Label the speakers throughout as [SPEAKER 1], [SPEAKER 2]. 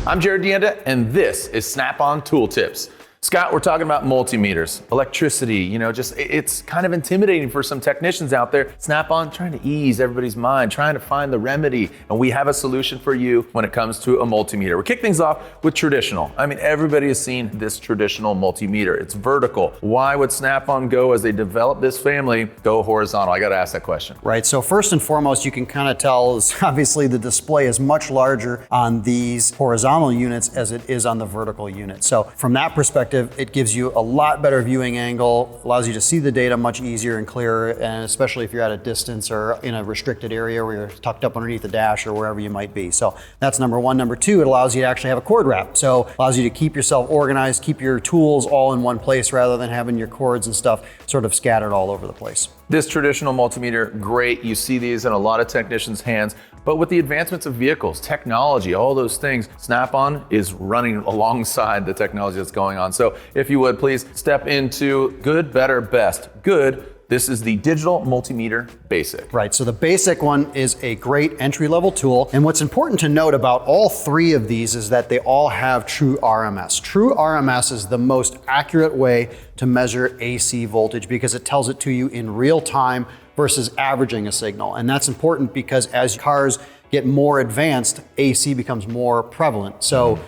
[SPEAKER 1] I'm Jared Deanda, and this is Snap-on Tool Tips. Scott, we're talking about multimeters, electricity, it's kind of intimidating for some technicians out there. Snap-on trying to ease everybody's mind, trying to find the remedy, and we have a solution for you when it comes to a multimeter. We'll kick things off with traditional. I mean, everybody has seen this traditional multimeter. It's vertical. Why would Snap-on go, as they develop this family, go horizontal? I got to ask that question.
[SPEAKER 2] Right, so first and foremost, you can kind of tell is obviously the display is much larger on these horizontal units as it is on the vertical unit. So from that perspective, it gives you a lot better viewing angle, allows you to see the data much easier and clearer, and especially if you're at a distance or in a restricted area where you're tucked up underneath the dash or wherever you might be. So that's number one. Number two, it allows you to actually have a cord wrap. So it allows you to keep yourself organized, keep your tools all in one place rather than having your cords and stuff sort of scattered all over the place.
[SPEAKER 1] This traditional multimeter, great. You see these in a lot of technicians' hands, but with the advancements of vehicles, technology, all those things, Snap-on is running alongside the technology that's going on. So if you would, please step into good, better, best. Good. This is the digital multimeter basic.
[SPEAKER 2] Right, so the basic one is a great entry-level tool. And what's important to note about all three of these is that they all have true RMS. True RMS is the most accurate way to measure AC voltage because it tells it to you in real time versus averaging a signal. And that's important because as cars get more advanced, AC becomes more prevalent. So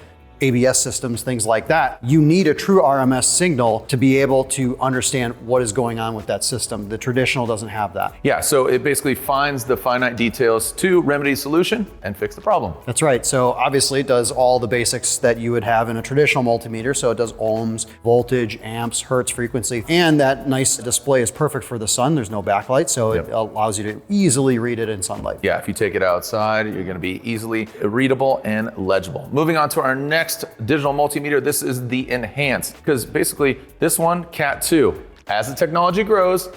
[SPEAKER 2] ABS systems, things like that, you need a true RMS signal to be able to understand what is going on with that system. The traditional doesn't have that.
[SPEAKER 1] Yeah, so it basically finds the finite details to remedy solution and fix the problem.
[SPEAKER 2] That's right. So obviously it does all the basics that you would have in a traditional multimeter. So it does ohms, voltage, amps, hertz, frequency, and that nice display is perfect for the sun. There's no backlight, so it allows you to easily read it in sunlight.
[SPEAKER 1] Yeah, if you take it outside, you're going to be easily readable and legible. Moving on to our next digital multimeter, this is the enhanced, because basically this one, Cat 2, as the technology grows,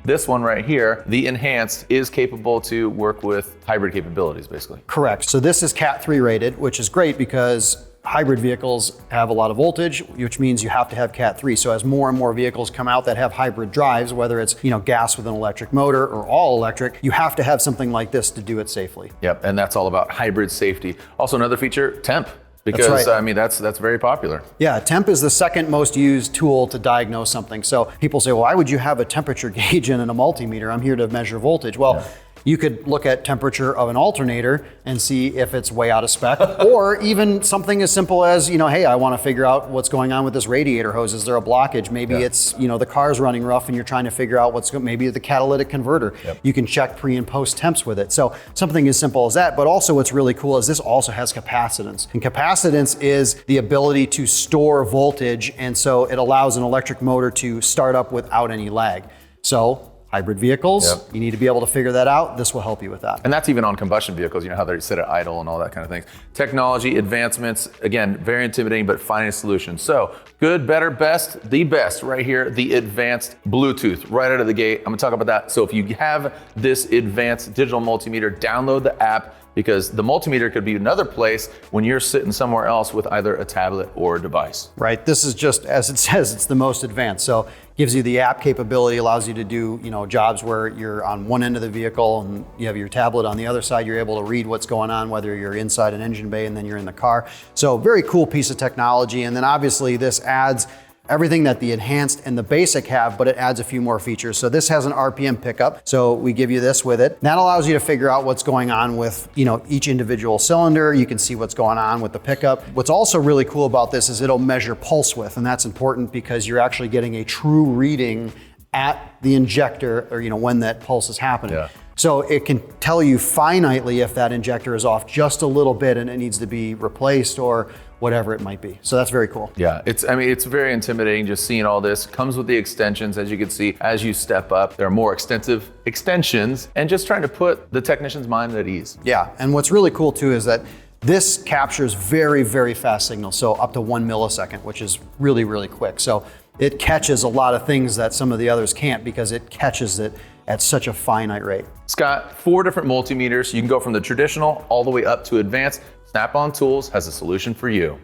[SPEAKER 1] this one right here, the enhanced, is capable to work with hybrid capabilities, basically.
[SPEAKER 2] Correct. So this is Cat 3 rated, which is great because hybrid vehicles have a lot of voltage, which means you have to have Cat 3. So as more and more vehicles come out that have hybrid drives, whether it's gas with an electric motor or all electric, you have to have something like this to do it safely.
[SPEAKER 1] Yep, and that's all about hybrid safety. Also another feature, temp. Because
[SPEAKER 2] that's right.
[SPEAKER 1] I mean, that's very popular.
[SPEAKER 2] Yeah, temp is the second most used tool to diagnose something. So people say, well, why would you have a temperature gauge in a multimeter? I'm here to measure voltage. Well, you could look at temperature of an alternator and see if it's way out of spec, or even something as simple as, hey, I want to figure out what's going on with this radiator hose. Is there a blockage? Maybe it's, the car's running rough and you're trying to figure out maybe the catalytic converter. You can check pre and post temps with it. So something as simple as that, but also what's really cool is this also has capacitance. And capacitance is the ability to store voltage. And so it allows an electric motor to start up without any lag. So hybrid vehicles, you need to be able to figure that out. This will help you with that.
[SPEAKER 1] And that's even on combustion vehicles, how they sit at idle and all that kind of things. Technology advancements, again, very intimidating, but finding a solution. So good, better, best, the best right here, the advanced Bluetooth right out of the gate. I'm gonna talk about that. So if you have this advanced digital multimeter, download the app, because the multimeter could be another place when you're sitting somewhere else with either a tablet or a device.
[SPEAKER 2] Right, this is just, as it says, it's the most advanced. So gives you the app capability, allows you to do jobs where you're on one end of the vehicle and you have your tablet on the other side. You're able to read what's going on, whether you're inside an engine bay and then you're in the car. So very cool piece of technology. And then obviously this adds everything that the enhanced and the basic have, but it adds a few more features. So this has an RPM pickup. So we give you this with it. That allows you to figure out what's going on with each individual cylinder. You can see what's going on with the pickup. What's also really cool about this is it'll measure pulse width, and that's important because you're actually getting a true reading at the injector, or when that pulse is happening. So it can tell you finitely if that injector is off just a little bit and it needs to be replaced or whatever it might be. So that's very cool.
[SPEAKER 1] Yeah, it's very intimidating just seeing all this. Comes with the extensions, as you can see, as you step up, there are more extensive extensions, and just trying to put the technician's mind at ease.
[SPEAKER 2] Yeah, and what's really cool too is that this captures very, very fast signals. So up to 1 millisecond, which is really, really quick. So it catches a lot of things that some of the others can't because it catches it at such a finite rate.
[SPEAKER 1] Scott, 4 different multimeters. You can go from the traditional all the way up to advanced. Snap-on Tools has a solution for you.